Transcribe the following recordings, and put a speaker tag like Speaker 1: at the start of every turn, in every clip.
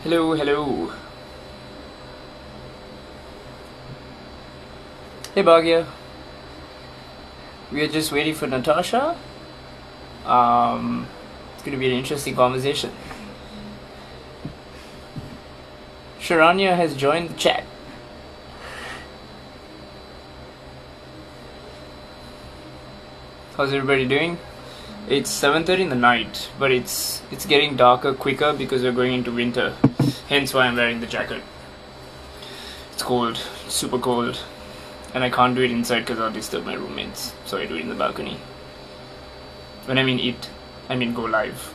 Speaker 1: Hello, hello. Hey, Bhagya. We are just waiting for Natasha. It's going to be an interesting conversation. Sharanya has joined the chat. How's everybody doing? It's 7:30 in the night, but it's getting darker quicker because we're going into winter. Hence why I'm wearing the jacket. It's cold, super cold, and I can't do it inside because I'll disturb my roommates. So I do it in the balcony. When I mean it, I mean go live.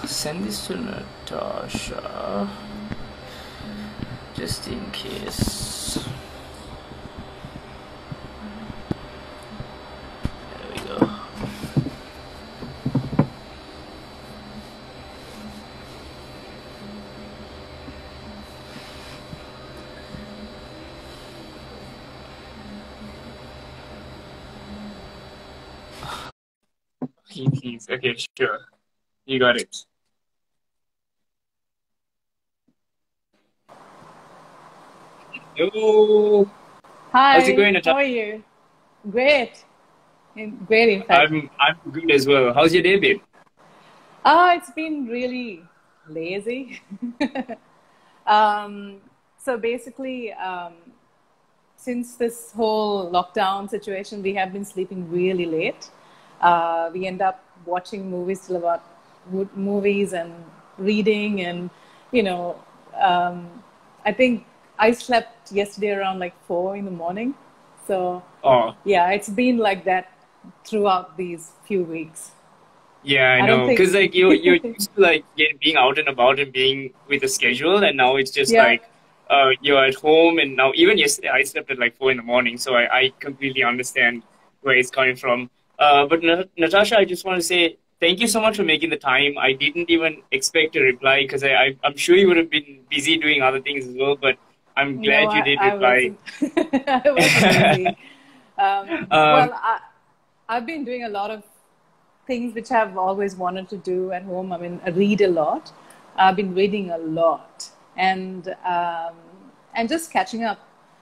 Speaker 1: Send this to Natasha, just in case. There we go. Please. Okay, sure. You got it. Hello. How's it
Speaker 2: Hi,
Speaker 1: going,
Speaker 2: how
Speaker 1: Natasha?
Speaker 2: are you? Great. Great, in fact.
Speaker 1: I'm good as well. How's your day been?
Speaker 2: It's been really lazy. Um, so basically, since this whole lockdown situation, we have been sleeping really late. We end up watching movies till about movies and reading, and you know, um, I think I slept yesterday around like 4 in the morning. So
Speaker 1: Oh,
Speaker 2: yeah, it's been like that throughout these few weeks.
Speaker 1: yeah, I
Speaker 2: I don't
Speaker 1: know.
Speaker 2: think,
Speaker 1: Cause like you're used to like being out and about and being with a schedule, and now it's just
Speaker 2: yeah,
Speaker 1: like you're at home. And now even yesterday I slept at like 4 in the morning, so I completely understand where it's coming from. But Natasha, I just want to say thank you so much for making the time. I didn't even expect a reply because I'm sure you would have been busy doing other things as well. But I'm
Speaker 2: no,
Speaker 1: glad you
Speaker 2: I,
Speaker 1: did
Speaker 2: I
Speaker 1: reply.
Speaker 2: wasn't, I wasn't busy.
Speaker 1: um,
Speaker 2: Well, I've been doing a lot of things which I've always wanted to do at home. I mean, I read a lot. I've been reading a lot, and just catching up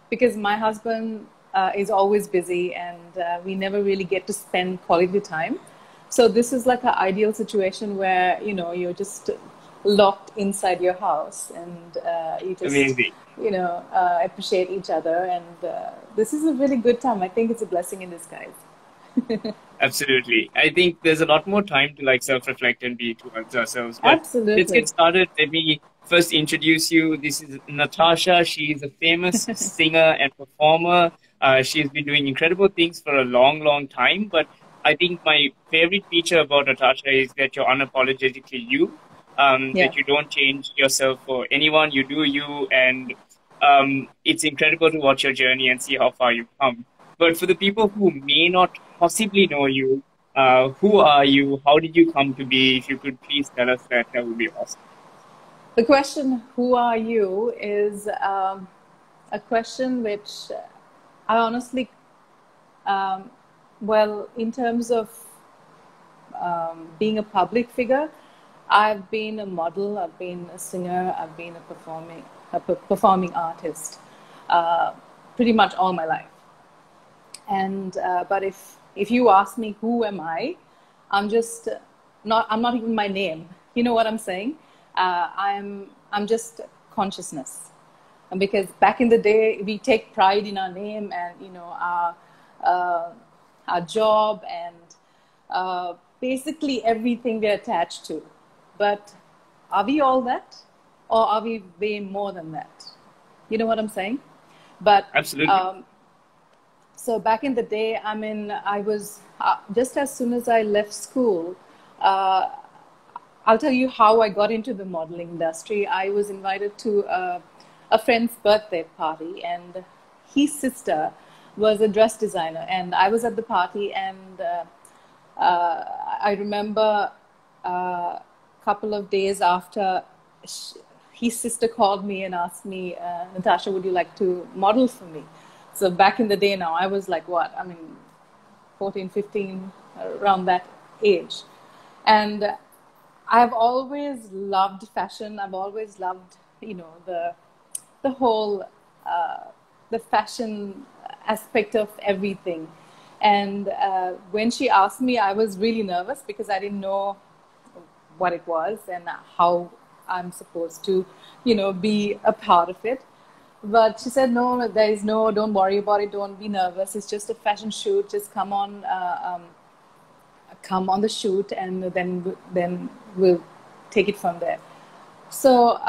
Speaker 2: because my husband is always busy, and we never really get to spend quality time. So this is like an ideal situation where you're just locked inside your house, and you just
Speaker 1: Amazing.
Speaker 2: appreciate each other, and this is a really good time. I think it's a blessing in disguise.
Speaker 1: Absolutely. I think there's a lot more time to like self-reflect and be towards ourselves. But let's get
Speaker 2: Absolutely.
Speaker 1: started. Let me first introduce you. This is Natasha. She is a famous singer and performer. She's been doing incredible things for a long, long time. But I think my favorite feature about Natasha is that you're unapologetically you.
Speaker 2: Yeah.
Speaker 1: That you don't change yourself for anyone. You do you, and it's incredible to watch your journey and see how far you've come. But for the people who may not possibly know you, who are you? How did you come to be? If you could please tell us that, that would be awesome.
Speaker 2: The question, who are you, is a question which I honestly, um, well, in terms of being a public figure, I've been a model, I've been a singer, I've been a performing artist pretty much all my life. And but if you ask me who am I, I'm just not. I'm not even my name. You know what I'm saying? I'm just consciousness. And because back in the day, we take pride in our name and uh, our job and basically everything we're attached to. But are we all that, or are we way more than that? You know what I'm saying? But
Speaker 1: Absolutely.
Speaker 2: um, so back in the day, I mean, I was just as soon as I left school, uh, I'll tell you how I got into the modeling industry. I was invited to a friend's birthday party, and his sister was a dress designer, and I was at the party, and I remember a couple of days after, sh his sister called me and asked me, Natasha, would you like to model for me? So back in the day now, I was like, what? I mean, 14, 15, around that age. And I've always loved fashion. I've always loved, the whole, the fashion aspect of everything. And when she asked me, I was really nervous because I didn't know what it was and how I'm supposed to, be a part of it. But she said, no, don't worry about it. Don't be nervous. It's just a fashion shoot. Just come on the shoot, and then we'll take it from there. So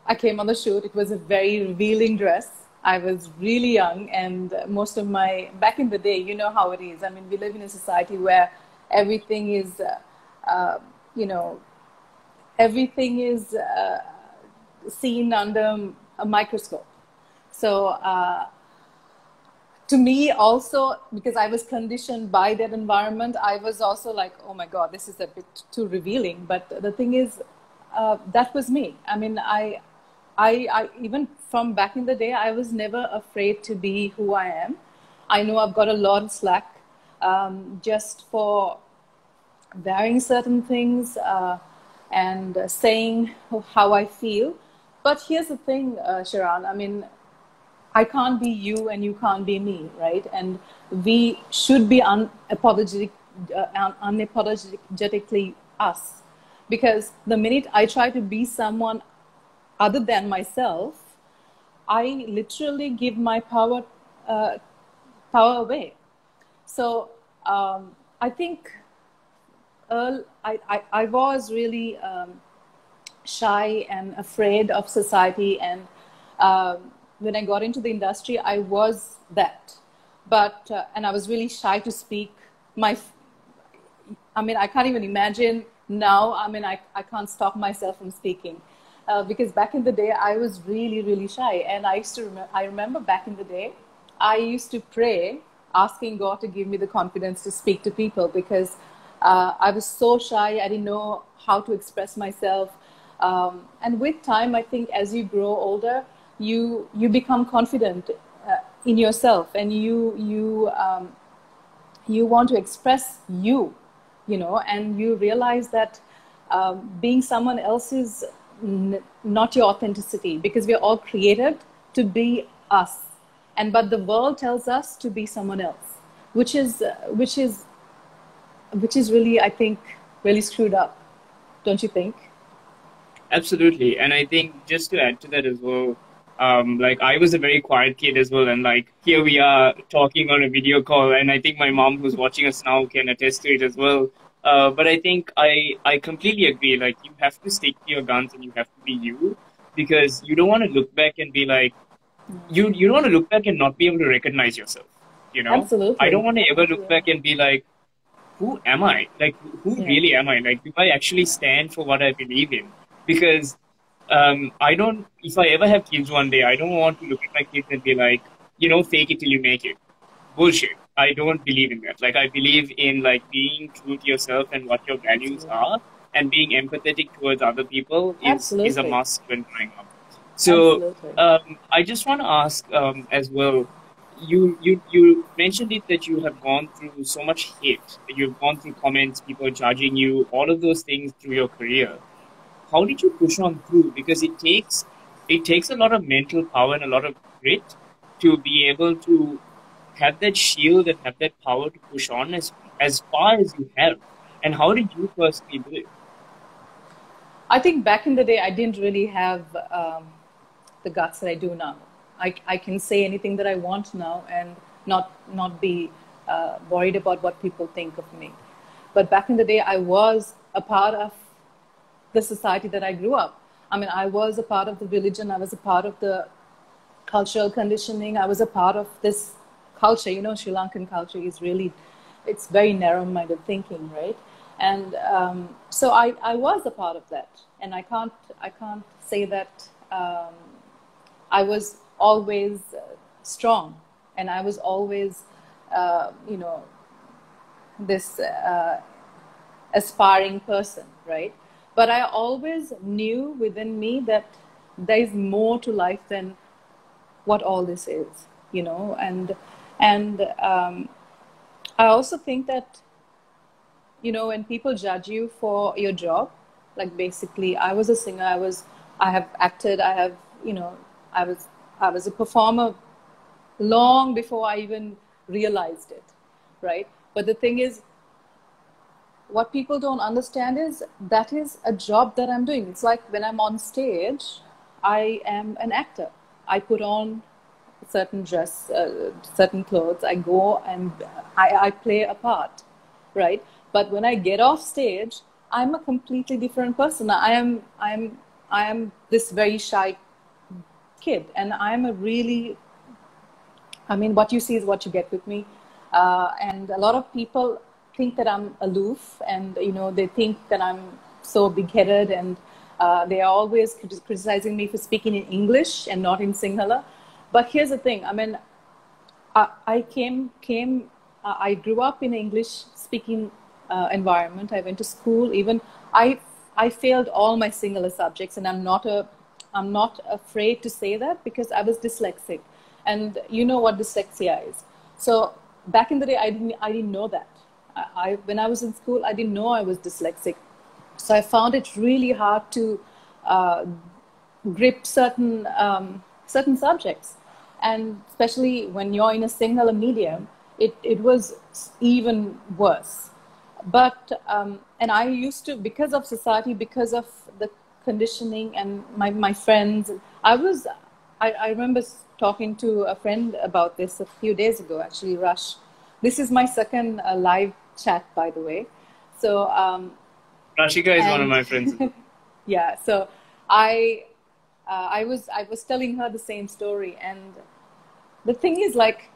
Speaker 2: I came on the shoot. It was a very revealing dress. I was really young, and most of back in the day, you know how it is. I mean, we live in a society where everything is, everything is seen under a microscope. So to me also, because I was conditioned by that environment, I was also like, oh my God, this is a bit too revealing. But the thing is, that was me. I mean, I even from back in the day, I was never afraid to be who I am. I know I've got a lot of slack just for wearing certain things and saying how I feel. But here's the thing, Sharan, I mean, I can't be you and you can't be me, right? And we should be unapologetically us. Because the minute I try to be someone other than myself, I literally give my power away. So I think I was really shy and afraid of society, and when I got into the industry, I was that. But and I was really shy to speak. I mean, I can't even imagine now. I mean, I can't stop myself from speaking because back in the day, I was really, really shy. And I remember back in the day, I used to pray, asking God to give me the confidence to speak to people because I was so shy. I didn't know how to express myself. And with time, I think as you grow older, you become confident in yourself, and you want to express and you realize that being someone else is not your authenticity, because we are all created to be us, but the world tells us to be someone else, which is really, I think, really screwed up, don't you think?
Speaker 1: Absolutely. And I think just to add to that as well, like I was a very quiet kid as well. And like here we are talking on a video call. And I think my mom who's watching us now can attest to it as well. But I think I completely agree. Like you have to stick to your guns and you have to be you, because you don't want to look back and be like, you don't want to look back and not be able to recognize yourself.
Speaker 2: Absolutely.
Speaker 1: I don't want to ever look back and be like, who am I? Like, who really am I? Like, do I actually stand for what I believe in? Because if I ever have kids one day, I don't want to look at my kids and be like, fake it till you make it. Bullshit. I don't believe in that. Like, I believe in like being true to yourself and what your values are, and being empathetic towards other people is a must when growing up. So I just want to ask as well, you mentioned it that you have gone through so much hate, you've gone through comments, people judging you, all of those things through your career. How did you push on through? Because it takes a lot of mental power and a lot of grit to be able to have that shield and have that power to push on as far as you have. And how did you personally do it?
Speaker 2: I think back in the day, I didn't really have the guts that I do now. I can say anything that I want now and not be worried about what people think of me. But back in the day, I was a part of the society that I grew up. I mean, I was a part of the religion. I was a part of the cultural conditioning. I was a part of this culture. Sri Lankan culture is really, it's very narrow-minded thinking, right? And so I was a part of that. And I can't say that I was always strong, and I was always, this aspiring person, right? But I always knew within me that there is more to life than what all this is, and I I also think that, when people judge you for your job, like basically, I was a singer, I have acted, you know, I was, I was a performer long before I even realized it, right? But the thing is, what people don't understand is that is a job that I'm doing. It's like when I'm on stage, I am an actor. I put on certain dress, certain clothes. I go and I play a part, right? But when I get off stage, I'm a completely different person. I am this very shy kid, and I'm a really, I mean, what you see is what you get with me. And a lot of people think that I'm aloof, and they think that I'm so big-headed, and they are always criticizing me for speaking in English and not in Sinhala. But here's the thing. I mean, I grew up in an English-speaking environment. I went to school. Even I failed all my Sinhala subjects, and I'm not afraid to say that because I was dyslexic, and you know what dyslexia is. So back in the day, I didn't know that. When I was in school, I didn't know I was dyslexic. So I found it really hard to grip certain subjects, and especially when you're in a Sinhala medium, it was even worse. But and I used to, because of society, because of the conditioning and my friends, I remember talking to a friend about this a few days ago, actually, Rush. This is my second live chat, by the way. So
Speaker 1: Rashika is one of my friends.
Speaker 2: yeah, so I was telling her the same story, and the thing is, like,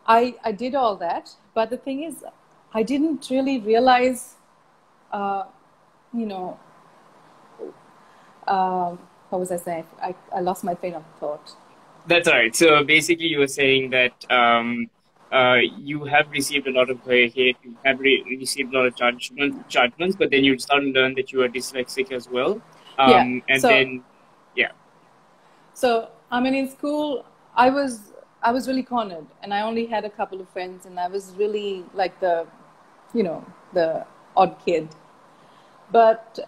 Speaker 2: I did all that, but the thing is, I didn't really realize, you know, what was I saying? I lost my train of thought.
Speaker 1: That's all right. So basically, you were saying that you have received a lot of hate, you have received a lot of judgments, but then you start to learn that you are dyslexic as well.
Speaker 2: Yeah.
Speaker 1: And
Speaker 2: So,
Speaker 1: then, yeah.
Speaker 2: So I mean, in school, I was really cornered, and I only had a couple of friends, and I was really like the odd kid. But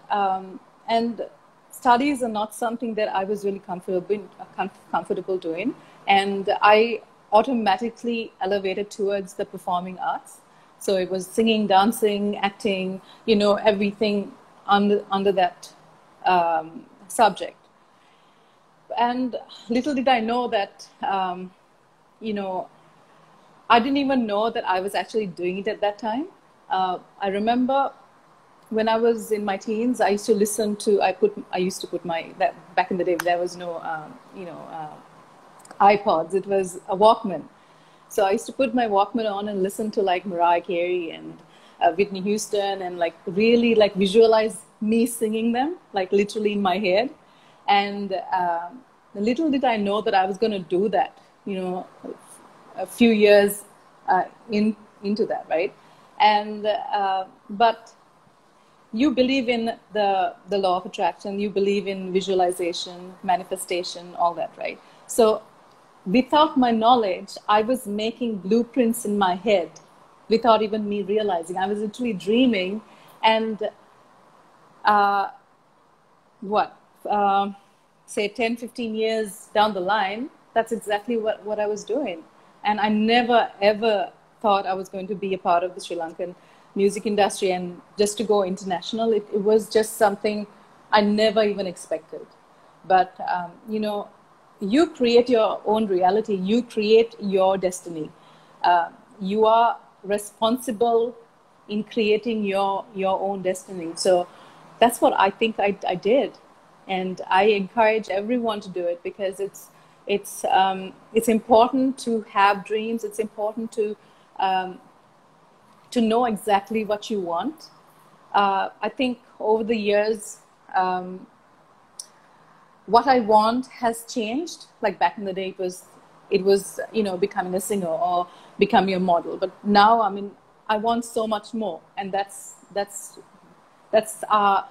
Speaker 2: and studies are not something that I was really comfortable doing, and I automatically elevated towards the performing arts. So it was singing, dancing, acting, everything under that subject. And little did I know that, I didn't even know that I was actually doing it at that time. I remember when I was in my teens, I used to listen to, I used to put back in the day, there was no, iPods. It was a Walkman. So I used to put my Walkman on and listen to like Mariah Carey and Whitney Houston, and like really like visualize me singing them, like literally in my head. And little did I know that I was going to do that, a few years into that, right? And but you believe in the law of attraction, you believe in visualization, manifestation, all that, right? So without my knowledge, I was making blueprints in my head without even me realizing. I was literally dreaming, and say 10, 15 years down the line, that's exactly what I was doing. And I never, ever thought I was going to be a part of the Sri Lankan music industry and just to go international. It was just something I never even expected. But, you create your own reality. You create your destiny. You are responsible in creating your own destiny. So that's what I think I did. And I encourage everyone to do it, because it's important to have dreams. It's important to know exactly what you want. I think over the years, what I want has changed. Like back in the day, it was becoming a singer or becoming a model. But now, I mean, I want so much more, and that's our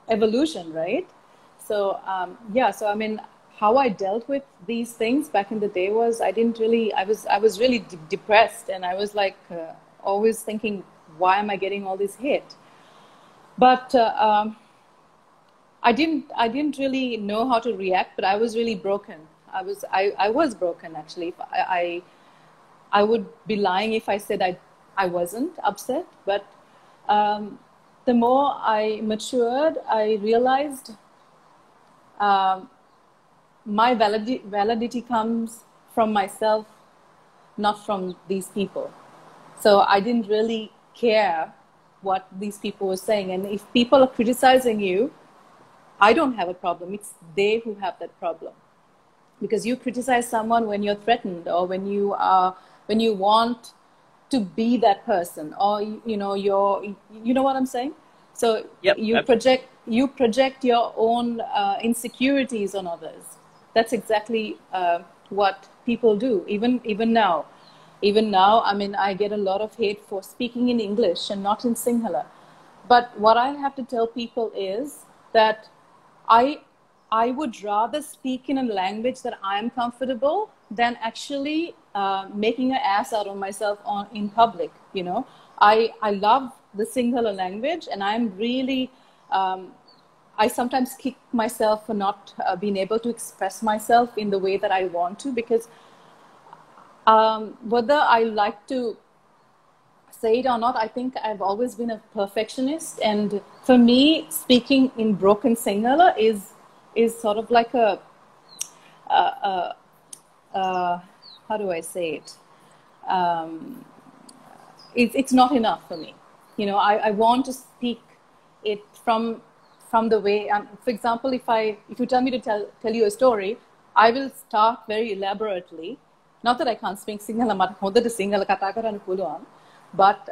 Speaker 2: evolution, right? So yeah. So I mean, how I dealt with these things back in the day was I was really depressed, and I was like always thinking, why am I getting all this hate? But I didn't really know how to react, but I was really broken. I was broken actually. I would be lying if I said I wasn't upset. But the more I matured, I realized my validity comes from myself, not from these people. So I didn't really care what these people were saying. And if people are criticizing you, I don't have a problem. It's they who have that problem. Because you criticize someone when you're threatened, or when you want to be that person, or you know you know what I'm saying. So
Speaker 1: Yep.
Speaker 2: you project your own insecurities on others. That's exactly what people do. Even now, I mean, I get a lot of hate for speaking in English and not in Sinhala. But what I have to tell people is that I I would rather speak in a language that I'm comfortable than actually making an ass out of myself in public. You know, I love the Sinhala language, and I'm really I sometimes kick myself for not being able to express myself in the way that I want to, because whether I like to say it or not, I think I've always been a perfectionist, and for me, speaking in broken Sinhala is sort of like how do I say it? It's not enough for me. You know, I want to speak it from the way. For example, if you tell me to tell you a story, I will start very elaborately. Not that I can't speak Sinhala, මට හොඳට සිංහල කතා කරන්න පුළුවන්. But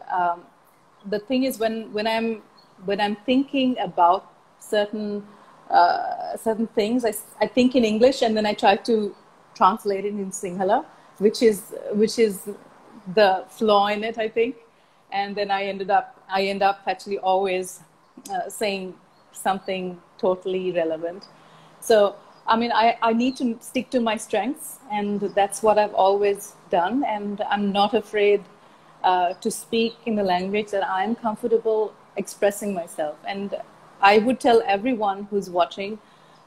Speaker 2: the thing is, when I'm thinking about certain things, I think in English, and then I try to translate it in Sinhala, which is the flaw in it, I think. And then I end up actually always saying something totally irrelevant. So I mean, I need to stick to my strengths, and that's what I've always done. And I'm not afraid to speak in the language that I'm comfortable expressing myself. And I would tell everyone who's watching,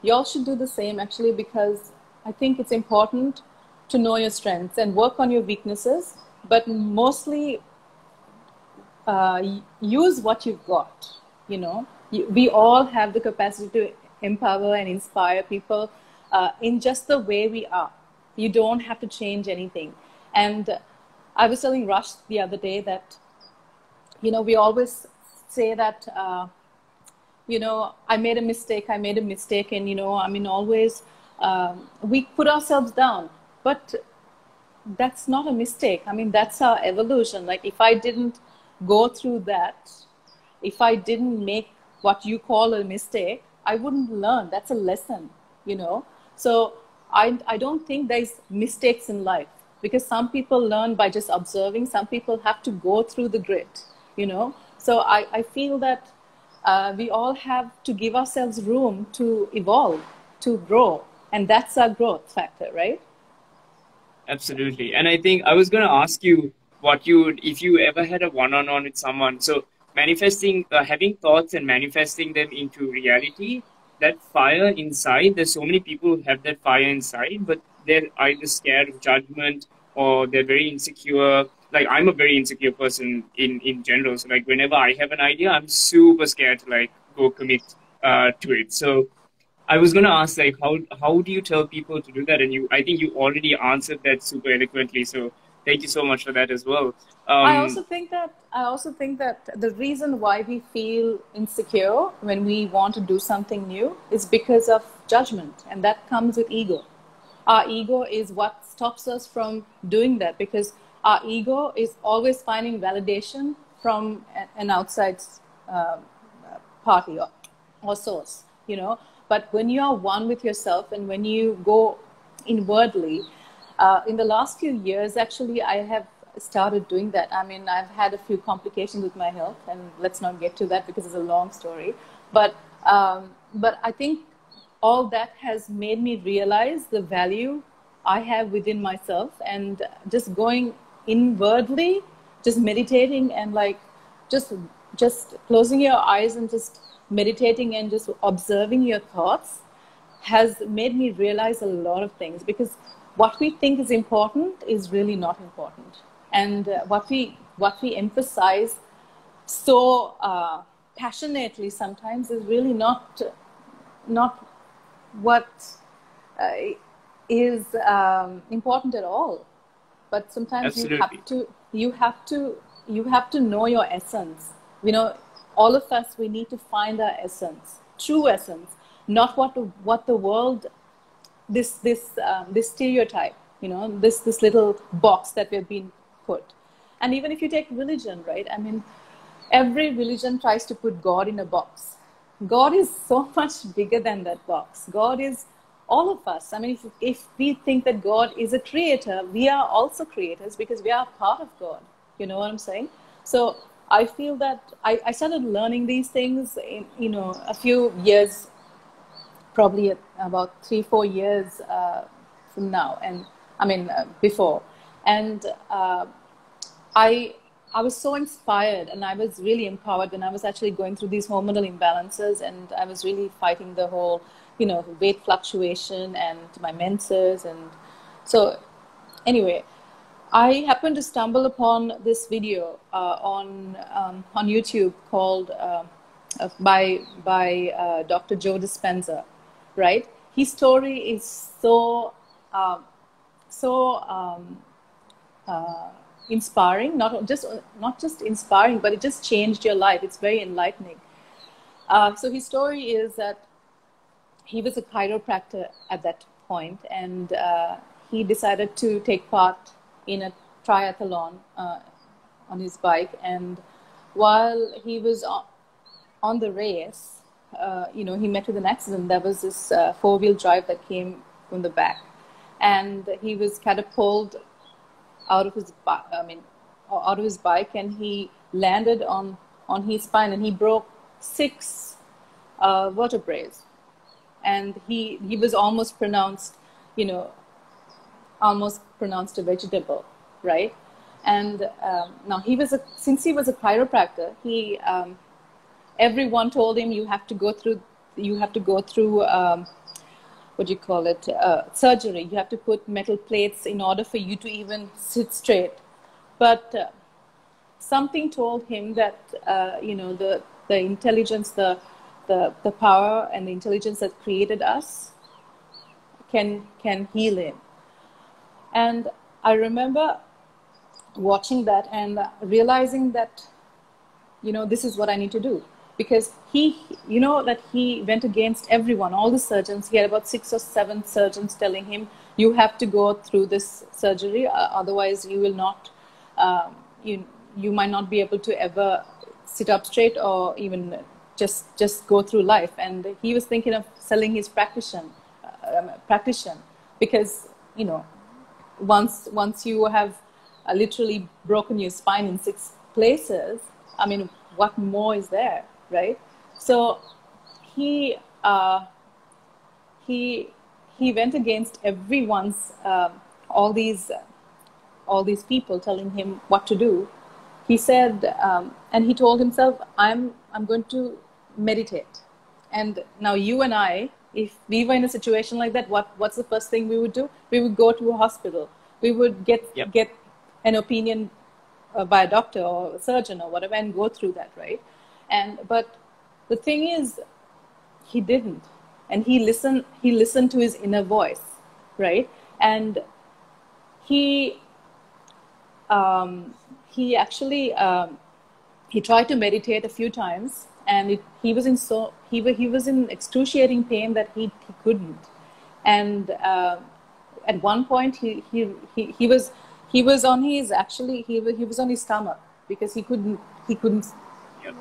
Speaker 2: y'all should do the same, actually, because I think it's important to know your strengths and work on your weaknesses, but mostly use what you've got. You know, we all have the capacity to empower and inspire people in just the way we are. You don't have to change anything. And I was telling Rush the other day that, you know, we always say that, you know, I made a mistake, and, you know, I mean, always we put ourselves down. But that's not a mistake. I mean, that's our evolution. Like, if I didn't go through that, if I didn't make what you call a mistake, I wouldn't learn. That's a lesson, you know. So I don't think there's mistakes in life, because some people learn by just observing. Some people have to go through the grit, you know. So I feel that we all have to give ourselves room to evolve, to grow. And that's our growth factor, right?
Speaker 1: Absolutely. And I think I was going to ask you what you would, if you ever had a one-on-one with someone. So manifesting, having thoughts and manifesting them into reality, that fire inside, there's so many people who have that fire inside, but they're either scared of judgment, or they're very insecure. Like, I'm a very insecure person in general. So like, whenever I have an idea, I'm super scared to like go commit to it. So I was going to ask, like, how do you tell people to do that? And I think you already answered that super eloquently. So thank you so much for that as well.
Speaker 2: I also think that the reason why we feel insecure when we want to do something new is because of judgment, and that comes with ego. Our ego is what stops us from doing that, because our ego is always finding validation from an outside party or source, you know. But when you are one with yourself, and when you go inwardly, in the last few years, actually, I have started doing that. I mean, I've had a few complications with my health, and let's not get to that because it's a long story. But I think all that has made me realize the value I have within myself, and just going inwardly, just meditating and like just closing your eyes and just meditating and just observing your thoughts has made me realize a lot of things, because what we think is important is really not important, and what we emphasize so passionately sometimes is really not what uh, is important at all. But sometimes
Speaker 1: Absolutely.
Speaker 2: you have to know your essence. You know, all of us, we need to find our essence, true essence, not what the world, this stereotype, you know, this little box that we've been put. And even if you take religion, right? I mean, every religion tries to put God in a box. God is so much bigger than that box. God is all of us. I mean, if we think that God is a creator, we are also creators because we are part of God. You know what I'm saying? So I feel that I started learning these things in, you know, a few years, probably about 3-4 years from now, and I mean before, and I I was so inspired and I was really empowered when I was actually going through these hormonal imbalances, and I was really fighting the whole, you know, weight fluctuation and my menses. And so anyway, I happened to stumble upon this video on YouTube called by Dr. Joe Dispenza, right? His story is so inspiring, not just inspiring, but it just changed your life. It's very enlightening. So his story is that he was a chiropractor at that point, and he decided to take part in a triathlon on his bike. And while he was on the race, you know, he met with an accident. There was this four-wheel drive that came from the back, and he was catapulted out of his out of his bike, and he landed on his spine, and he broke 6 vertebrae, and he was almost pronounced, you know, almost pronounced a vegetable, right? And now since he was a chiropractor, he everyone told him you have to go through what do you call it, surgery. You have to put metal plates in order for you to even sit straight. But something told him that you know, the intelligence, the power and the intelligence that created us can heal him. And I remember watching that and realizing that, you know, this is what I need to do. Because he, you know, that he went against everyone, all the surgeons. He had about 6 or 7 surgeons telling him, you have to go through this surgery, otherwise you will not, you might not be able to ever sit up straight or even just go through life. And he was thinking of selling his practitioner, because, you know, once you have literally broken your spine in 6 places, I mean, what more is there, right? So he went against everyone's all these people telling him what to do. He said, and he told himself, I'm going to meditate. And now you and I, if we were in a situation like that, what's the first thing we would do? We would go to a hospital. We would get an opinion by a doctor or a surgeon or whatever, and go through that, right? But the thing is, he didn't, and he listened to his inner voice, right? And he actually he tried to meditate a few times, and he was in excruciating pain that he couldn't. And at one point he was on his stomach because he couldn't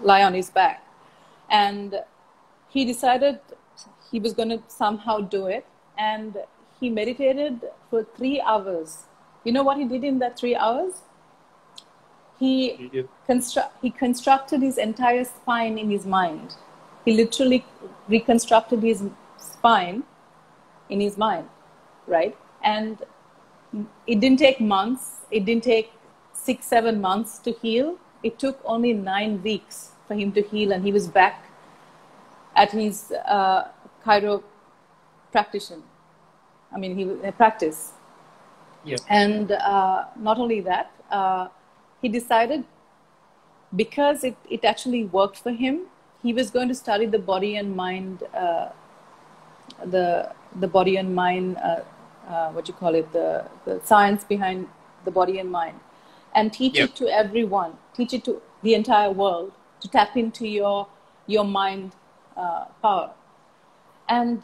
Speaker 2: lie on his back. And he decided he was going to somehow do it, and he meditated for 3 hours. You know what he did in that 3 hours? He constructed his entire spine in his mind. He literally reconstructed his spine in his mind, right? And it didn't take months. It didn't take 6-7 months to heal. It took only 9 weeks for him to heal, and he was back at his chiropractic. I mean, he practice.
Speaker 1: Yeah.
Speaker 2: And not only that, he decided, because it actually worked for him, he was going to study the body and mind, the body and mind, what you call it, the science behind the body and mind, and teach it to everyone, teach it to the entire world, to tap into your mind power. And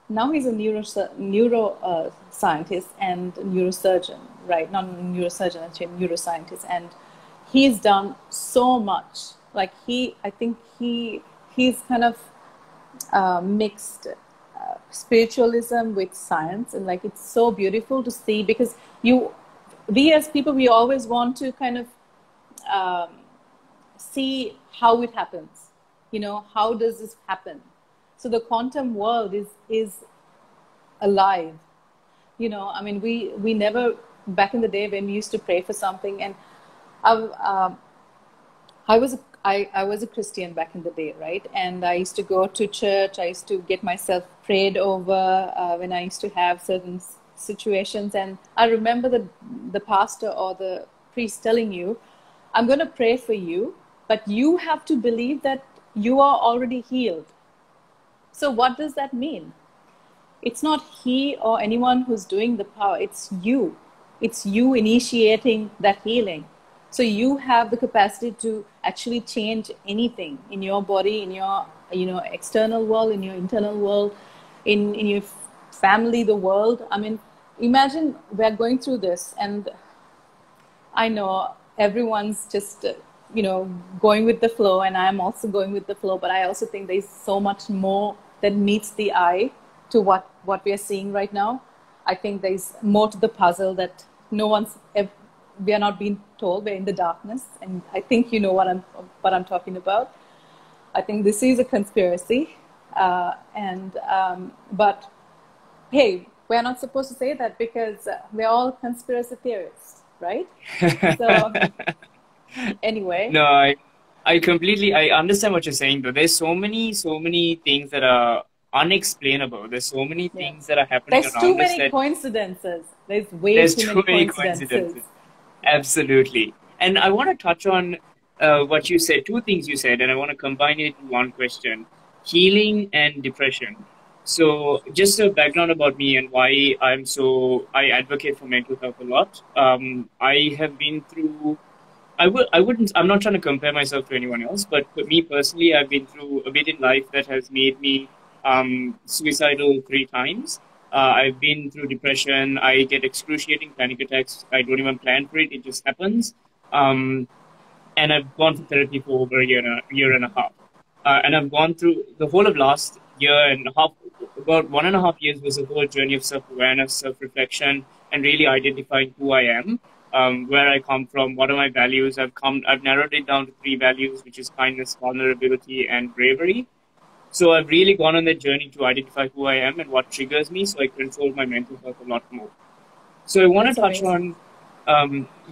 Speaker 2: now he's a neuroscientist and neurosurgeon, right? Not a neurosurgeon, actually a neuroscientist. And he's done so much. Like I think he's kind of mixed spiritualism with science, and like it's so beautiful to see, because we as people, we always want to kind of see how it happens. You know, how does this happen? So the quantum world is alive. You know, I mean, we never, back in the day when we used to pray for something, and I was a Christian back in the day, right? And I used to go to church. I used to get myself prayed over when I used to have certain situations. And I remember the pastor or the priest telling you, I'm going to pray for you, but you have to believe that you are already healed. So what does that mean? It's not he or anyone who's doing the power. It's you. It's you initiating that healing. So you have the capacity to actually change anything in your body, in your external world, in your internal world, in your family, the world. I mean, imagine we're going through this, and I know everyone's just going with the flow, and I'm also going with the flow. But I also think there's so much more that meets the eye to what we are seeing right now. I think there's more to the puzzle that we are not being told. We're in the darkness, and I think you know what I'm talking about. I think this is a conspiracy, but hey, we're not supposed to say that, because we're all conspiracy theorists, right? So anyway.
Speaker 1: No, I completely, I understand what you're saying, though. There's so many things that are unexplainable. There's so many things that are happening
Speaker 2: There's
Speaker 1: around
Speaker 2: too
Speaker 1: us.
Speaker 2: many coincidences. There's too many coincidences.
Speaker 1: Absolutely. And I want to touch on what you said, 2 things you said, and I want to combine it in one question: healing and depression. So just a background about me and why I advocate for mental health a lot. I have been through, I'm not trying to compare myself to anyone else, but for me personally, I've been through a bit in life that has made me suicidal 3 times. I've been through depression. I get excruciating panic attacks. I don't even plan for it. It just happens. And I've gone to therapy for over a year and a half. And I've gone through the whole of last year and a half, about 1.5 years was a whole journey of self-awareness, self-reflection, and really identifying who I am, where I come from, what are my values. I've narrowed it down to 3 values, which is kindness, vulnerability, and bravery. So I've really gone on that journey to identify who I am and what triggers me, so I control my mental health a lot more. So I want to touch on,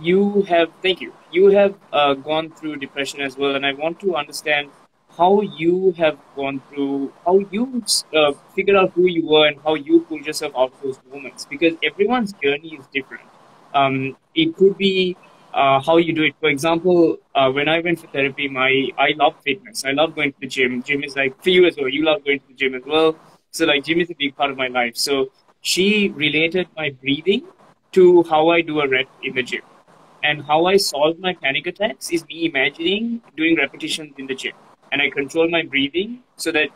Speaker 1: you have gone through depression as well, and I want to understand how you have gone through, how you figured out who you were and how you pulled yourself out of those moments, because everyone's journey is different. It could be how you do it. For example, when I went for therapy, I love fitness. I love going to the gym. Gym is like, for you as well, you love going to the gym as well. So like, gym is a big part of my life. So she related my breathing to how I do a rep in the gym. And how I solve my panic attacks is me imagining doing repetitions in the gym. And I control my breathing so that,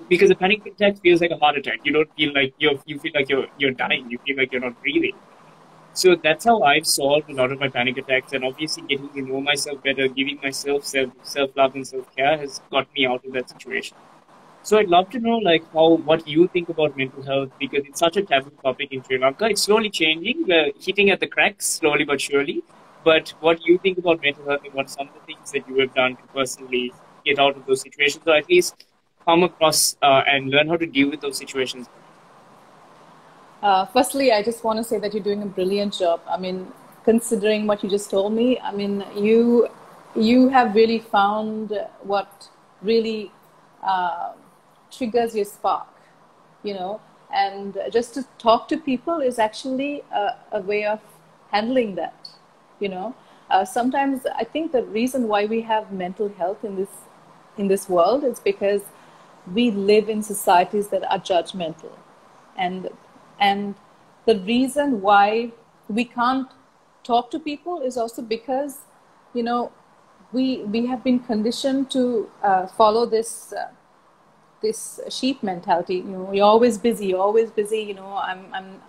Speaker 1: because a panic attack feels like a heart attack. You don't feel like you feel like you're dying. You feel like you're not breathing. So that's how I've solved a lot of my panic attacks, and obviously getting to know myself better, giving myself self-love and self-care has got me out of that situation. So I'd love to know what you think about mental health, because it's such a taboo topic in Sri Lanka. It's slowly changing. We're hitting at the cracks slowly but surely. But what do you think about mental health, and what are some of the things that you have done to personally get out of those situations, or at least come across and learn how to deal with those situations?
Speaker 2: Firstly, I just want to say that you're doing a brilliant job. I mean, considering what you just told me, I mean, you have really found what really uh, triggers your spark, you know, and just to talk to people is actually a way of handling that, you know. Sometimes I think the reason why we have mental health in this world is because we live in societies that are judgmental, and and the reason why we can't talk to people is also because, you know, we have been conditioned to follow this sheep mentality. You know, you're always busy, you're always busy. You know, I'm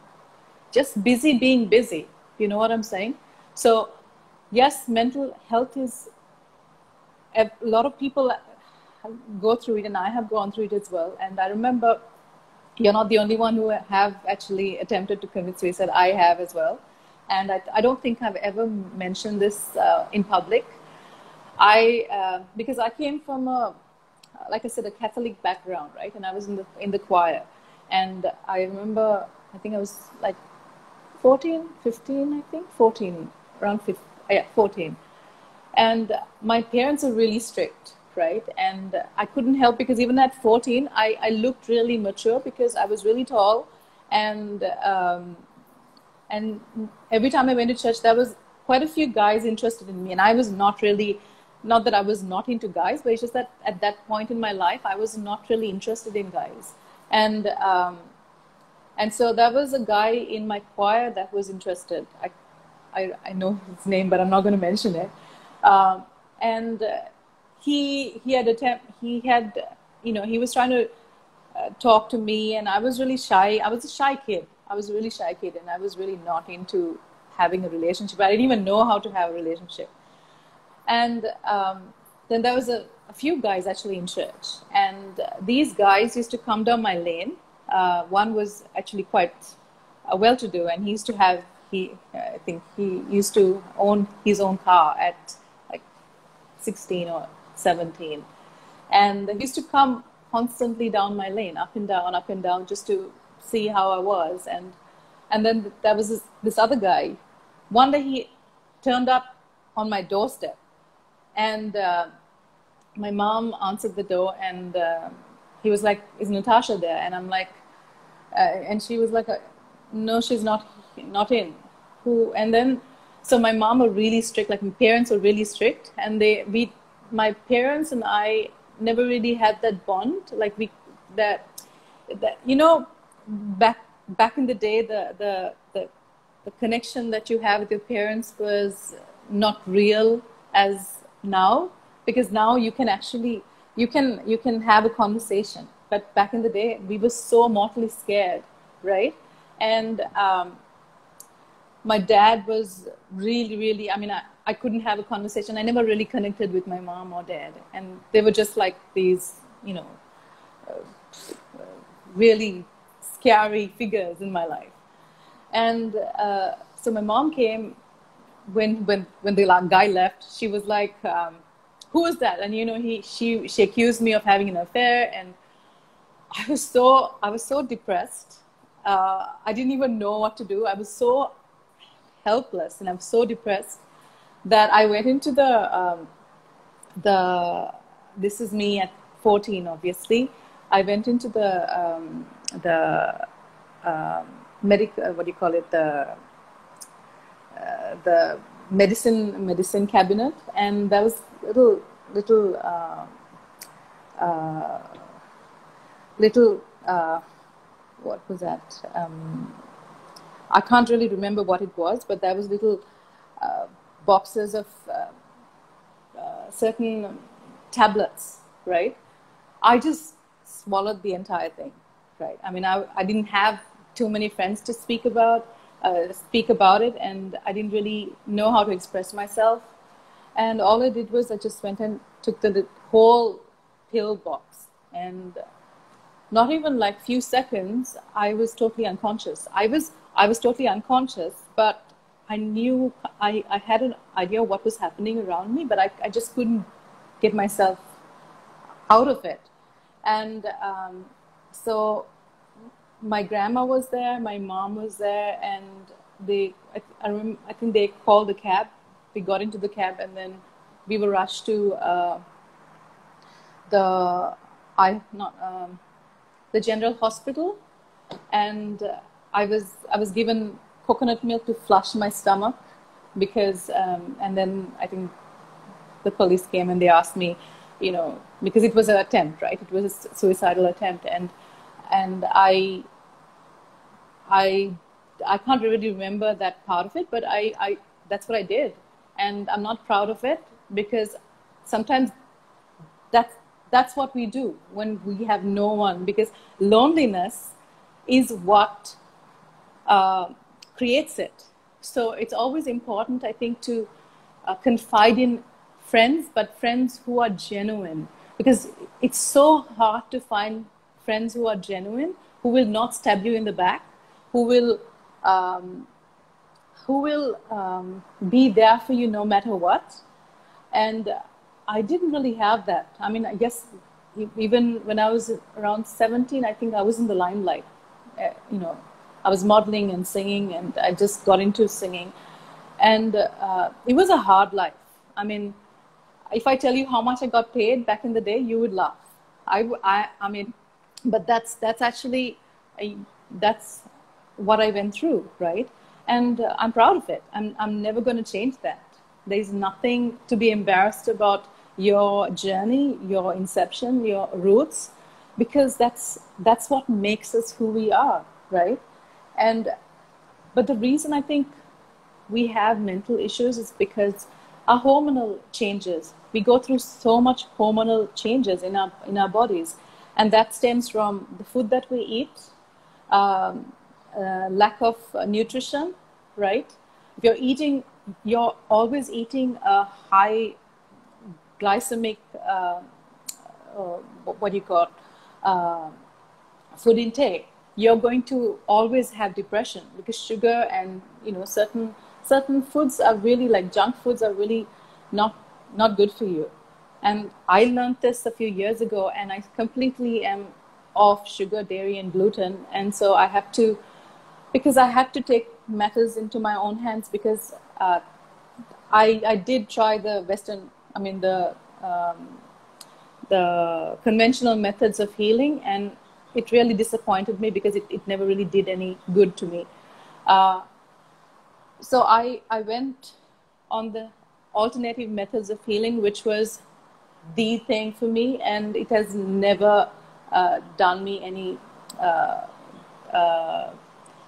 Speaker 2: just busy being busy. You know what I'm saying? So yes, mental health is, a lot of people go through it, and I have gone through it as well. And I remember, you're not the only one who have actually attempted to commit suicide. I have as well. And I don't think I've ever mentioned this in public. Because I came from like I said, a Catholic background, right? And I was in the choir. And I remember, I think I was like 14, 15, I think, 14, around 15, yeah, 14. And my parents are really strict, right? And I couldn't help, because even at 14, I looked really mature because I was really tall. And every time I went to church, there was quite a few guys interested in me. And I was not really, not that I was not into guys, but it's just that at that point in my life, I was not really interested in guys. And so there was a guy in my choir that was interested. I know his name, but I'm not going to mention it. And he had, you know, he was trying to talk to me, and I was really shy. I was a shy kid. I was a really shy kid, and I was really not into having a relationship. I didn't even know how to have a relationship. And then there was a few guys actually in church, and these guys used to come down my lane. One was actually quite well-to-do, and he used to have, I think he used to own his own car at like 16 or 17. And he used to come constantly down my lane, up and down, just to see how I was. And then there was this other guy. One day he turned up on my doorstep, and my mom answered the door, and he was like, "Is Natasha there?" And I'm like, and she was like, "No, she's not in." Who? And then, so my mom were really strict. Like, my parents were really strict, and my parents and I never really had that bond. Like, that you know, back in the day, the connection that you have with your parents was not real as now, because now you can actually, you can have a conversation. But back in the day, we were so mortally scared, right? And my dad was really, I mean, I couldn't have a conversation. I never really connected with my mom or dad. And they were just like these, you know, really scary figures in my life. And so my mom came when the guy left. She was like, "Who is that?" And, you know, she accused me of having an affair, and I was so depressed. I didn't even know what to do. I was so helpless, and I was so depressed that I went into this is me at 14, obviously. I went into the medical, what do you call it, the medicine cabinet, and there was little what was that? I can't really remember what it was, but there was little boxes of certain tablets, right? I just swallowed the entire thing, right? I mean, I didn't have too many friends to speak about it, and I didn't really know how to express myself. And all I did was I just went and took the whole pill box, and not even like few seconds, I was totally unconscious. I was totally unconscious, but I knew, I had an idea of what was happening around me, but I just couldn't get myself out of it. And so my grandma was there, my mom was there, and I think they called the cab. We got into the cab, and then we were rushed to the I not the general hospital, and I was given coconut milk to flush my stomach because and then I think the police came and they asked me, because it was an attempt, right? It was a suicidal attempt, and I I can't really remember that part of it, but I that's what I did, and I'm not proud of it because sometimes that's that's what we do when we have no one, because loneliness is what creates it. So it's always important, I think, to confide in friends, but friends who are genuine, because it's so hard to find friends who are genuine, who will not stab you in the back, who will um, be there for you no matter what. And I didn't really have that. I mean, I guess even when I was around 17, I think I was in the limelight. I was modeling and singing, and I just got into singing. And it was a hard life. I mean, if I tell you how much I got paid back in the day, you would laugh. I mean, but that's actually, that's what I went through, right? And I'm proud of it. I'm never going to change that. There's nothing to be embarrassed about your journey, your inception, your roots, because that's what makes us who we are, right? And but the reason I think we have mental issues is because our hormonal changes. We go through so much hormonal changes in our bodies, and that stems from the food that we eat, lack of nutrition, right? If you're always eating a high glycemic, what do you call it, food intake, you're going to always have depression, because sugar and certain foods are really, like junk foods, are really not good for you. And I learned this a few years ago, and I completely am off sugar, dairy, and gluten. And so because I had to take matters into my own hands, because I did try the Western, I mean the conventional methods of healing, and it really disappointed me because it never really did any good to me. So I went on the alternative methods of healing, which was the thing for me, and it has never done me any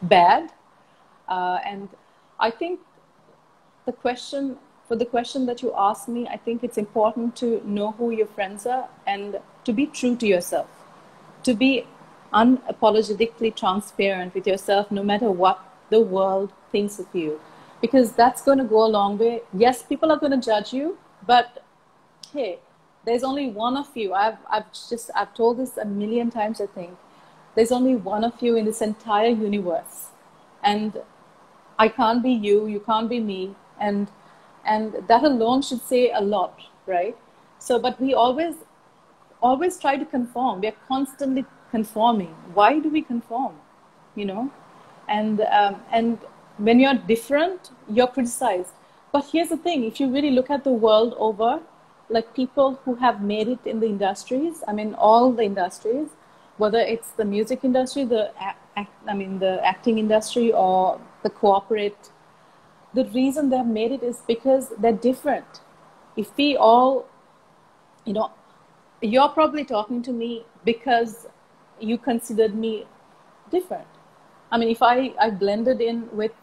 Speaker 2: bad. And I think the question that you asked me, I think it's important to know who your friends are and to be true to yourself, to be unapologetically transparent with yourself, no matter what the world thinks of you, because that's going to go a long way. Yes, people are going to judge you, but hey, there's only one of you. I've told this a million times, I think. There's only one of you in this entire universe, and I can't be you, you can't be me, and that alone should say a lot, right? So, but we always try to conform. We are constantly conforming. Why do we conform? And when you're different, you're criticized. But here's the thing: if you really look at the world over, like people who have made it in the industries, I mean, all the industries, whether it's the music industry, the acting industry, or the corporate, the reason they've made it is because they're different. If we all, you're probably talking to me because you considered me different. I mean, if I blended in with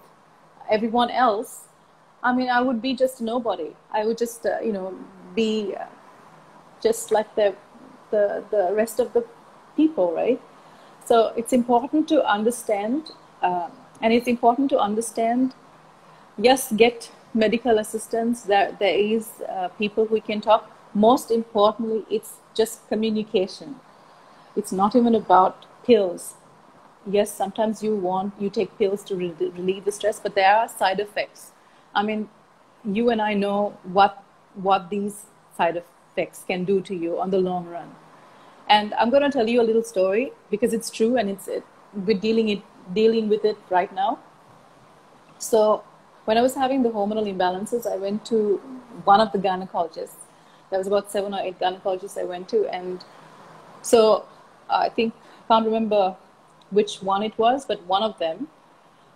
Speaker 2: everyone else, I mean, I would be just nobody. I would just, be just like the rest of the people, right? So it's important to understand, and it's important to understand. Yes, get medical assistance. There is people who can talk. Most importantly, it's just communication. It's not even about pills. Yes, sometimes you take pills to relieve the stress, but there are side effects. I mean, you and I know what these side effects can do to you on the long run. And I'm going to tell you a little story because it's true, and we're dealing with it right now. So when I was having the hormonal imbalances, I went to one of the gynecologists. There was about 7 or 8 gynecologists I went to, and so I can't remember which one it was, but one of them.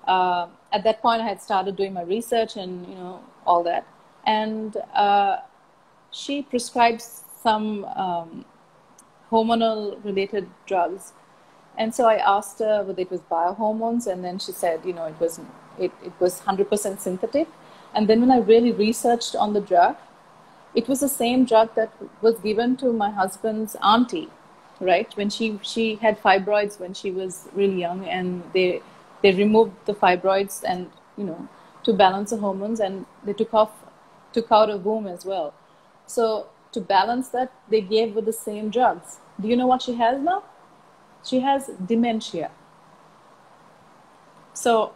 Speaker 2: At that point, I had started doing my research and all that, and she prescribed some hormonal related drugs. And so I asked her whether it was biohormones, and then she said, it was 100% synthetic. And then when I really researched on the drug, it was the same drug that was given to my husband's auntie, right? When she had fibroids when she was really young, and they removed the fibroids and to balance the hormones, and they took out a womb as well. So to balance that, they gave her the same drugs. Do you know what she has now? She has dementia. So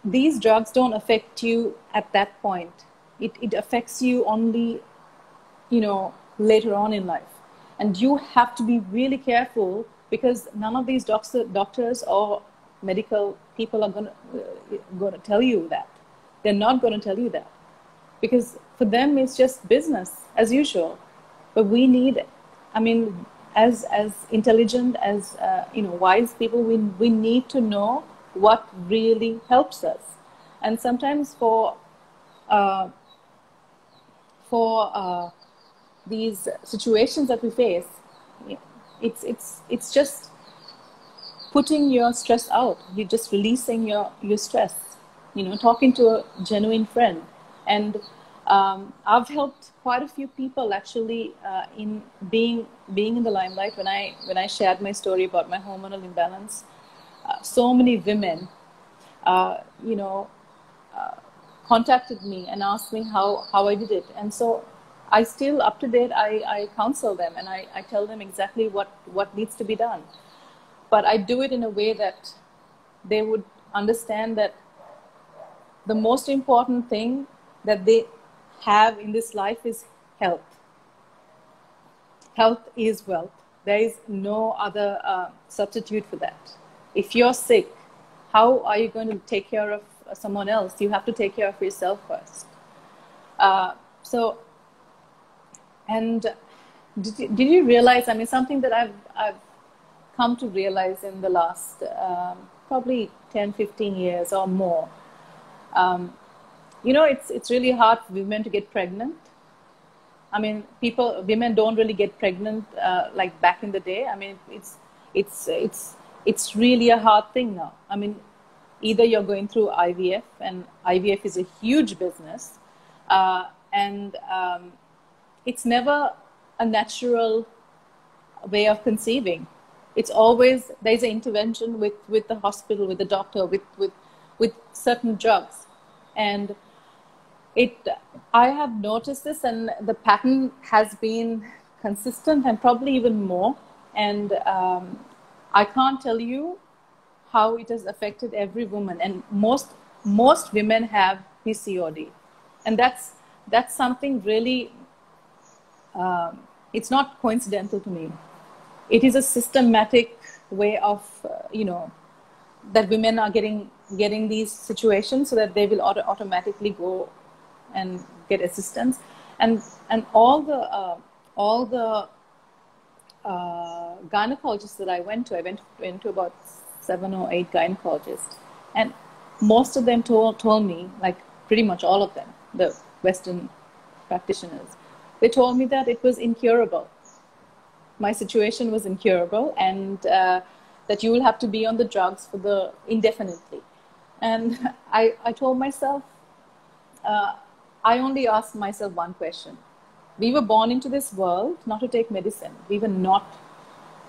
Speaker 2: these drugs don't affect you at that point. It affects you only, later on in life. And you have to be really careful, because none of these doctors or medical people are going to tell you that. They're not going to tell you that, because for them it's just business as usual. But we need, as intelligent, as wise people, we need to know what really helps us. And sometimes for these situations that we face, it's just putting your stress out. You're just releasing your stress, talking to a genuine friend. And I've helped quite a few people actually in being in the limelight. When I shared my story about my hormonal imbalance, so many women contacted me and asked me how I did it. And so I still, up to date, I counsel them, and I tell them exactly what needs to be done. But I do it in a way that they would understand that the most important thing that they have in this life is health. Health is wealth. There is no other substitute for that. If you're sick, how are you going to take care of someone else? You have to take care of yourself first. And did you realize, something that I've come to realize in the last probably 10, 15 years or more. It's really hard for women to get pregnant. Women don't really get pregnant like back in the day. It's really a hard thing now. Either you're going through IVF, and IVF is a huge business, and it's never a natural way of conceiving. It's always, there's an intervention with the hospital, with the doctor, with certain drugs. And I have noticed this, and the pattern has been consistent and probably even more. And I can't tell you how it has affected every woman. And most women have PCOD. And that's something really, it's not coincidental to me. It is a systematic way of, that women are getting these situations so that they will automatically go and get assistance. And all the gynecologists that I went to about 7 or 8 gynecologists, and most of them told me, like pretty much all of them, the Western practitioners, they told me that it was incurable. My situation was incurable, and that you will have to be on the drugs for indefinitely. And I told myself, I only asked myself one question. We were born into this world not to take medicine. We were not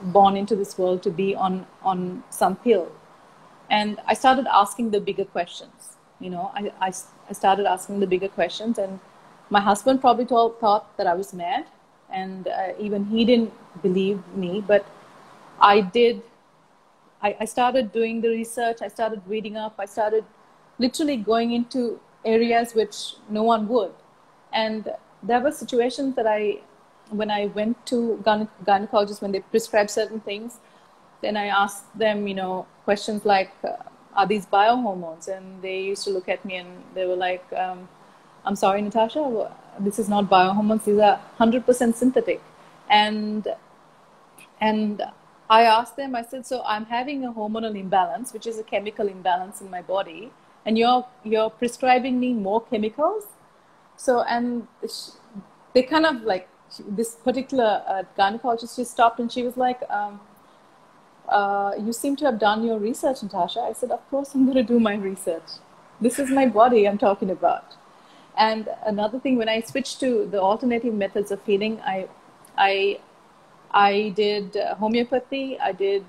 Speaker 2: born into this world to be on some pill. And I started asking the bigger questions. I started asking the bigger questions, and my husband probably thought that I was mad, and even he didn't believe me, but I did. I started doing the research. I started reading up. I started literally going into areas which no one would. And there were situations that I when I went to gynecologists, when they prescribe certain things, then I asked them, questions like, are these biohormones? And they used to look at me and they were like, I'm sorry, Natasha, this is not biohormones. These are 100% synthetic. And I asked them, I said, so I'm having a hormonal imbalance, which is a chemical imbalance in my body, and you're prescribing me more chemicals. So, and they kind of like, this particular gynecologist, she stopped and she was like, you seem to have done your research, Natasha. I said, of course I'm going to do my research. This is my body I'm talking about. And another thing, when I switched to the alternative methods of healing, I did homeopathy, I did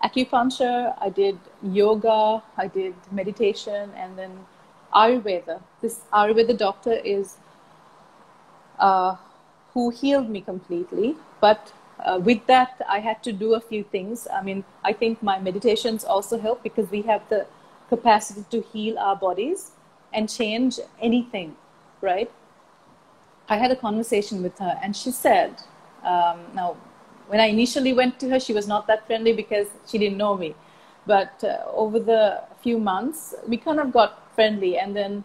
Speaker 2: acupuncture, I did yoga, I did meditation, and then Ayurveda. This Ayurveda doctor is who healed me completely. But with that, I had to do a few things. I mean, I think my meditations also help because we have the capacity to heal our bodies and change anything, right? I had a conversation with her and she said, now, when I initially went to her, she was not that friendly because she didn't know me. But over the few months, we kind of got friendly. And then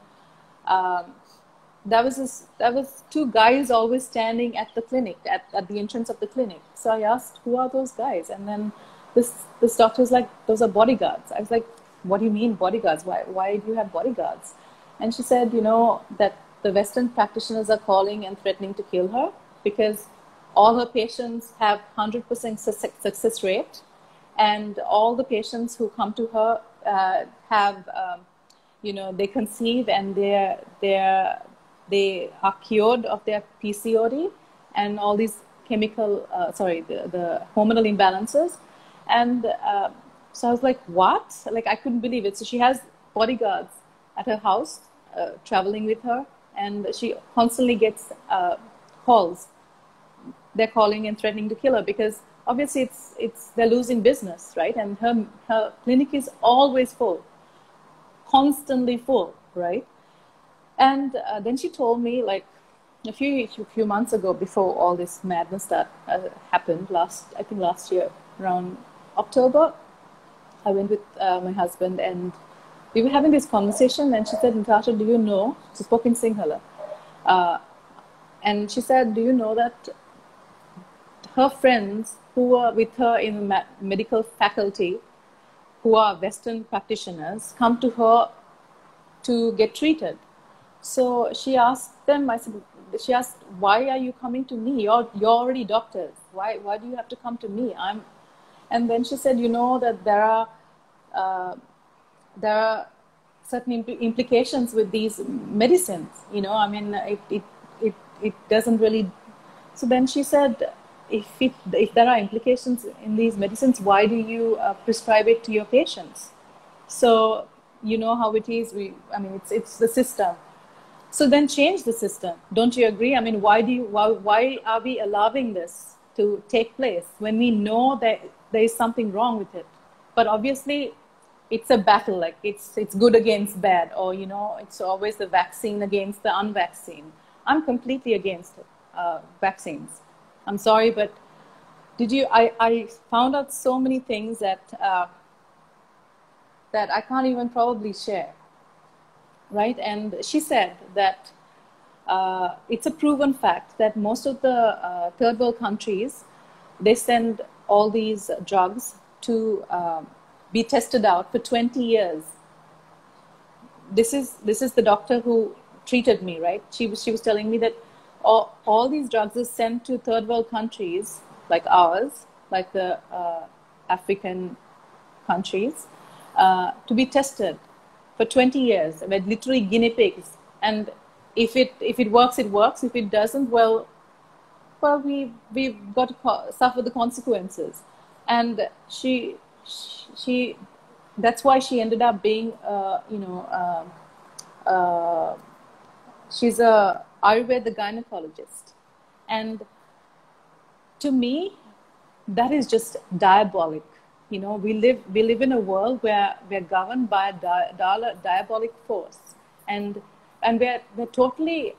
Speaker 2: there was two guys always standing at the clinic, at the entrance of the clinic. So I asked, who are those guys? And then this doctor was like, those are bodyguards. I was like, what do you mean bodyguards? Why do you have bodyguards? And she said, that the Western practitioners are calling and threatening to kill her because all her patients have 100% success rate, and all the patients who come to her have, they conceive and they are cured of their PCOD and all these the hormonal imbalances. And so I was like, what? Like, I couldn't believe it. So she has bodyguards at her house traveling with her, and she constantly gets calls. They're calling and threatening to kill her because obviously they're losing business, right? And her clinic is always full, constantly full, right? And then she told me, like, a few months ago, before all this madness that happened last year around October, I went with my husband and we were having this conversation, and she said, Natasha, do you know, she spoke in Sinhala, and she said, do you know that her friends who were with her in the medical faculty, who are Western practitioners, come to her to get treated? So she asked them, she asked, why are you coming to me? You're already doctors. Why do you have to come to me? And then she said, that there are certain implications with these medicines. I mean, it doesn't really. So then she said, if there are implications in these medicines, why do you prescribe it to your patients? So you know how it is. It's the system. So then change the system. Don't you agree? I mean, why are we allowing this to take place when we know that there is something wrong with it? But obviously, it's a battle. Like it's good against bad, or it's always the vaccine against the unvaccinated. I'm completely against vaccines. I'm sorry, but I found out so many things that I can't even probably share. Right? And she said that it's a proven fact that most of the third world countries, they send all these drugs to be tested out for 20 years. This is the doctor who treated me, right? She was telling me that all these drugs are sent to third world countries like ours, like the African countries, to be tested for 20 years. We're literally guinea pigs. And if it works, it works. If it doesn't, well, we've got to suffer the consequences. And she that's why she ended up being, she's a Ayurveda gynecologist. And to me, that is just diabolic. We live in a world where we're governed by a diabolic force, and we're totally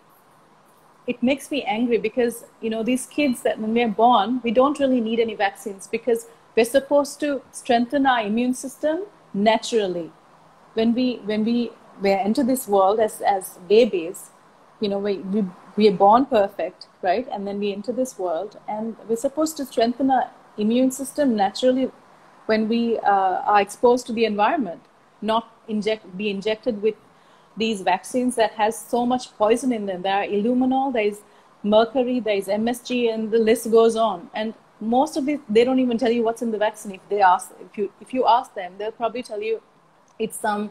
Speaker 2: it makes me angry because, these kids that when we're born, we don't really need any vaccines because we're supposed to strengthen our immune system naturally. When we enter this world as babies, we are born perfect, right? And then we enter this world and we're supposed to strengthen our immune system naturally when we are exposed to the environment, not be injected with these vaccines that has so much poison in them. There are illuminol, there is mercury, there is MSG, and the list goes on. And most of it, they don't even tell you what's in the vaccine. If you ask them, they'll probably tell you it's some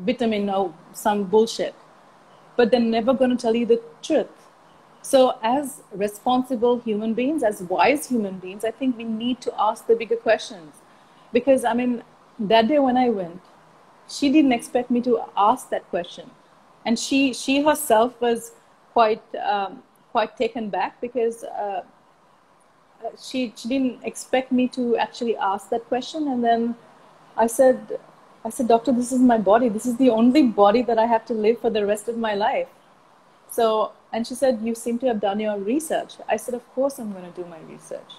Speaker 2: vitamin or some bullshit. But they're never going to tell you the truth. So as responsible human beings, as wise human beings, I think we need to ask the bigger questions. Because, that day when I went, she didn't expect me to ask that question. And she herself was quite taken back because she didn't expect me to actually ask that question. And then I said, doctor, this is my body. This is the only body that I have to live for the rest of my life. So, and she said, you seem to have done your research. I said, of course I'm going to do my research.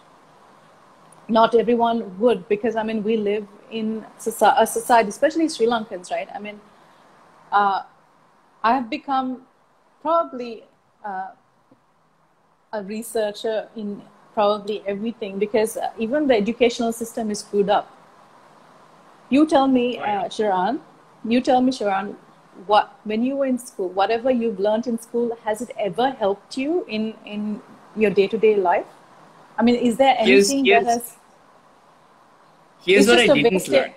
Speaker 2: Not everyone would, because we live in a society, especially Sri Lankans, right? I have become probably a researcher in probably everything because even the educational system is screwed up. You tell me, Sharan, when you were in school, whatever you've learned in school, has it ever helped you in your day-to-day life? Is there anything that has...
Speaker 1: Here's what I didn't learn.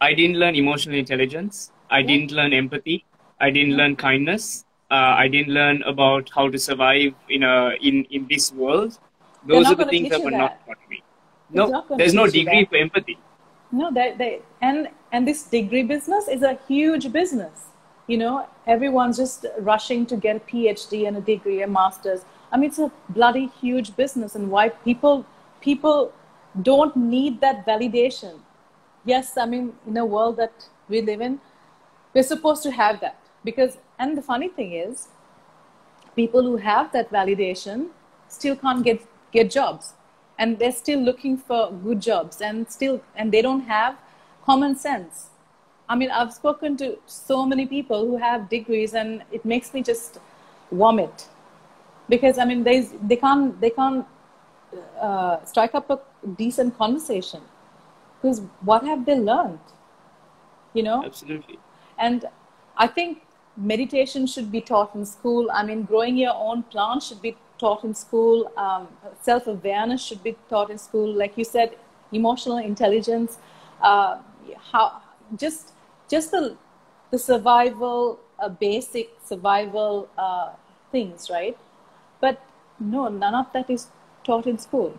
Speaker 1: I didn't learn emotional intelligence. I didn't learn empathy. I didn't learn kindness. I didn't learn about how to survive in this world. Those are the things that were not taught to me. No, there's no degree for empathy.
Speaker 2: No, and this degree business is a huge business. Everyone's just rushing to get a PhD and a degree, a master's. It's a bloody huge business, and why people don't need that validation. Yes, in a world that we live in, we're supposed to have that and the funny thing is, people who have that validation still can't get jobs, and they're still looking for good jobs, and they don't have common sense. I've spoken to so many people who have degrees, and it makes me just vomit. Because they can't strike up a decent conversation. Because what have they learned?
Speaker 1: Absolutely.
Speaker 2: And I think meditation should be taught in school. Growing your own plant should be taught in school. Self-awareness should be taught in school. Like you said, emotional intelligence. Just the survival, basic survival things, right? But no, none of that is taught in school.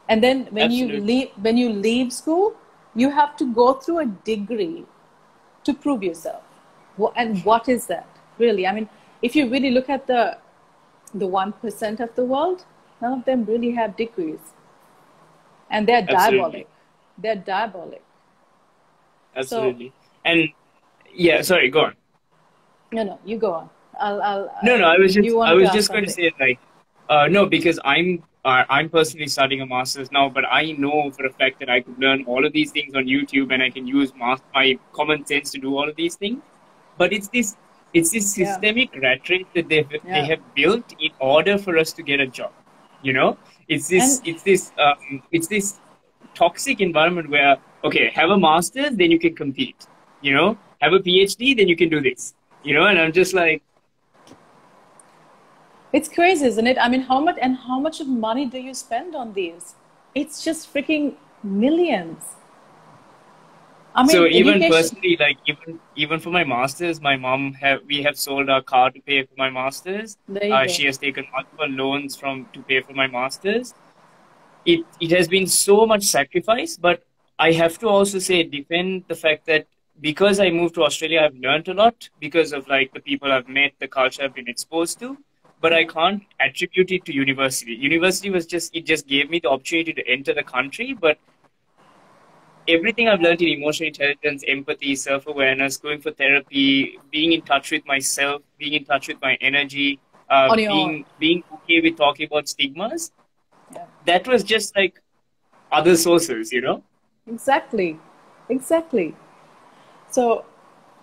Speaker 2: And then when you leave school, you have to go through a degree to prove yourself. And what is that really? If you really look at the 1% of the world, none of them really have degrees, and they're diabolic. They're diabolic.
Speaker 1: Absolutely. Sorry, go on.
Speaker 2: No, you go on.
Speaker 1: I was just going to say no, because I'm personally studying a master's now, but I know for a fact that I could learn all of these things on YouTube, and I can use my common sense to do all of these things. But it's this systemic rat race that they have built in order for us to get a job. It's this toxic environment where, okay, have a master's, then you can compete. Have a PhD, then you can do this. And I'm just like,
Speaker 2: it's crazy, isn't it? How much of money do you spend on these? It's just freaking millions.
Speaker 1: So even personally, even for my masters, my mom we have sold our car to pay for my masters. She has taken multiple loans to pay for my masters. It has been so much sacrifice, but I have to also defend the fact that because I moved to Australia, I've learned a lot because of the people I've met, the culture I've been exposed to. But I can't attribute it to university. University it just gave me the opportunity to enter the country, but everything I've learned in emotional intelligence, empathy, self-awareness, going for therapy, being in touch with myself, being in touch with my energy,
Speaker 2: On your own.
Speaker 1: being okay with talking about stigmas,
Speaker 2: Yeah.
Speaker 1: that was just like other sources,
Speaker 2: Exactly. Exactly. So,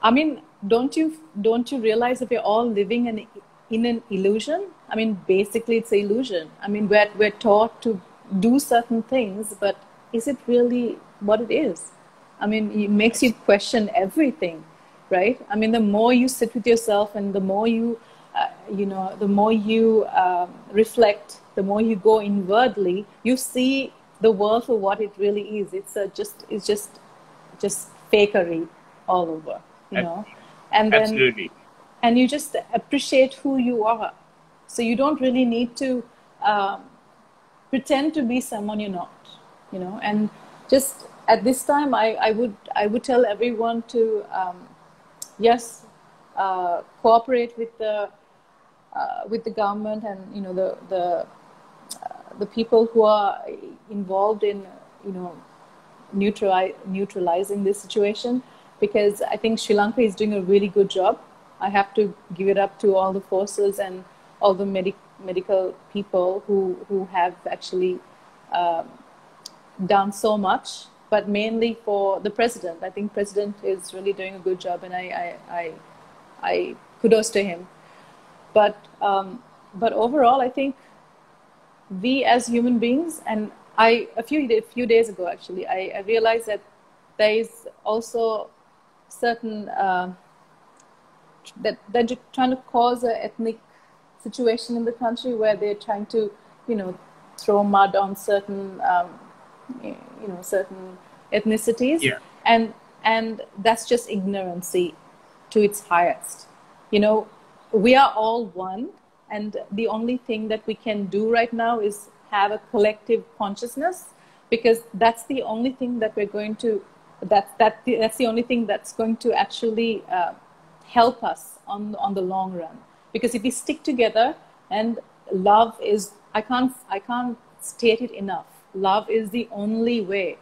Speaker 2: I mean, don't you realize that we're all living in an illusion? I mean, basically, it's an illusion. I mean, we're taught to do certain things, but is it really what it is? I mean, it makes you question everything, right? I mean, the more you sit with yourself, and the more the more you reflect, the more you go inwardly, you see the world for what it really is. It's just fakery all over, and then
Speaker 1: Absolutely.
Speaker 2: and you just appreciate who you are. So you don't really need to um, pretend to be someone you're not, and just at this time, I would tell everyone to yes, cooperate with the government, and the people who are involved in you know neutralizing this situation, because I think Sri Lanka is doing a really good job. I have to give it up to all the forces and all the medical people who have actually done so much, but mainly for the president. I think president is really doing a good job, and I kudos to him. But overall, I think we as human beings, and a few days ago actually, I realized that there is also certain that they're trying to cause an ethnic situation in the country, where they're trying to throw mud on certain ethnicities,
Speaker 1: Yeah.
Speaker 2: and that's just ignorancy to its highest. We are all one, and the only thing that we can do right now is have a collective consciousness, because that's the only thing that we're going to that's the only thing that's going to actually help us on the long run. Because if we stick together, and love is, I can't state it enough, love is the only way.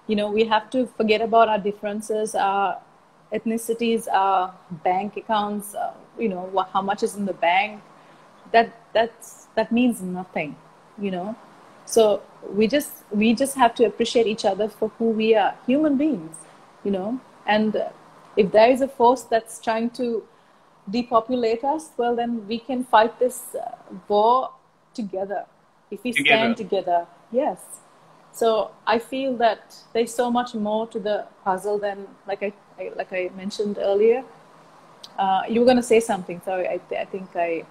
Speaker 2: We have to forget about our differences, our ethnicities, our bank accounts, how much is in the bank. That means nothing, you know. So we just have to appreciate each other for who we are, human beings, And if there is a force that's trying to depopulate us, well, then we can fight this war together if we stand
Speaker 1: Together.
Speaker 2: together. Yes. So I feel that there's so much more to the puzzle than, like I mentioned earlier. You were going to say something. Sorry, I think I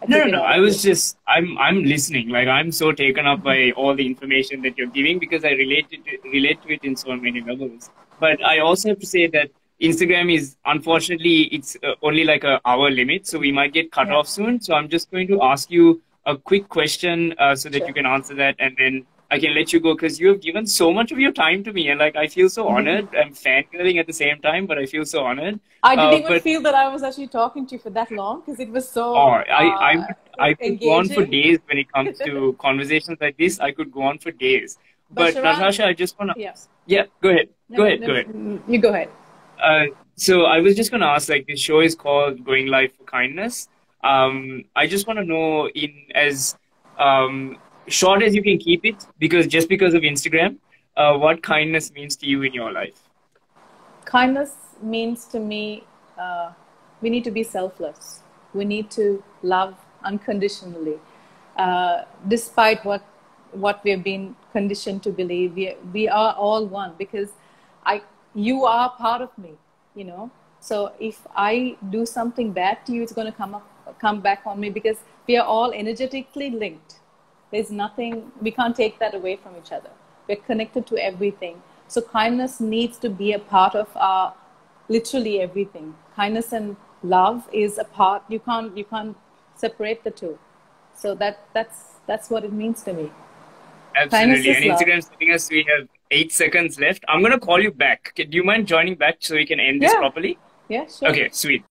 Speaker 1: No,
Speaker 2: took
Speaker 1: no,
Speaker 2: it
Speaker 1: no.
Speaker 2: out
Speaker 1: I
Speaker 2: of you.
Speaker 1: was just, I'm listening. Like I'm so taken up by all the information that you're giving because I relate to it in so many levels. But I also have to say that Instagram is, unfortunately, it's only like a hour limit, so we might get cut
Speaker 2: Yeah,
Speaker 1: off soon. So I'm just going to ask you a quick question so that
Speaker 2: sure.
Speaker 1: you can answer that, and then I can let you go because you have given so much of your time to me, and like I feel so honored. I'm fangirling at the same time, but I feel so honored.
Speaker 2: I didn't even
Speaker 1: But
Speaker 2: feel that I was actually talking to you for that long, because it was
Speaker 1: Oh,
Speaker 2: so
Speaker 1: I could go on for
Speaker 2: engaging.
Speaker 1: days when it comes to conversations like this. I could go on for days.
Speaker 2: But
Speaker 1: But
Speaker 2: Sharan,
Speaker 1: Natasha, I just wanna,
Speaker 2: yeah,
Speaker 1: yeah, go ahead,
Speaker 2: no,
Speaker 1: go
Speaker 2: no,
Speaker 1: ahead,
Speaker 2: no,
Speaker 1: go ahead.
Speaker 2: you go ahead.
Speaker 1: So I was just gonna ask, like, this show is called Going Live for Kindness. I just want to know, in as short as you can keep it, because of Instagram, what kindness means to you in your life.
Speaker 2: Kindness means to me, we need to be selfless. We need to love unconditionally, despite what we have been conditioned to believe. We are all one, because you are part of me, you know. So if I do something bad to you, it's going to come back on me, because we are all energetically linked. There's nothing, we can't take that away from each other. We're connected to everything. So kindness needs to be a part of our literally everything. Kindness and love is a part. You can't separate the two. So that's what it means to me. Kindness
Speaker 1: Absolutely.
Speaker 2: is
Speaker 1: And
Speaker 2: love.
Speaker 1: Instagram's telling us we have 8 seconds left. I'm gonna call you back. Do you mind joining back so we can end this
Speaker 2: Yeah,
Speaker 1: properly?
Speaker 2: yeah, sure.
Speaker 1: Okay, sweet.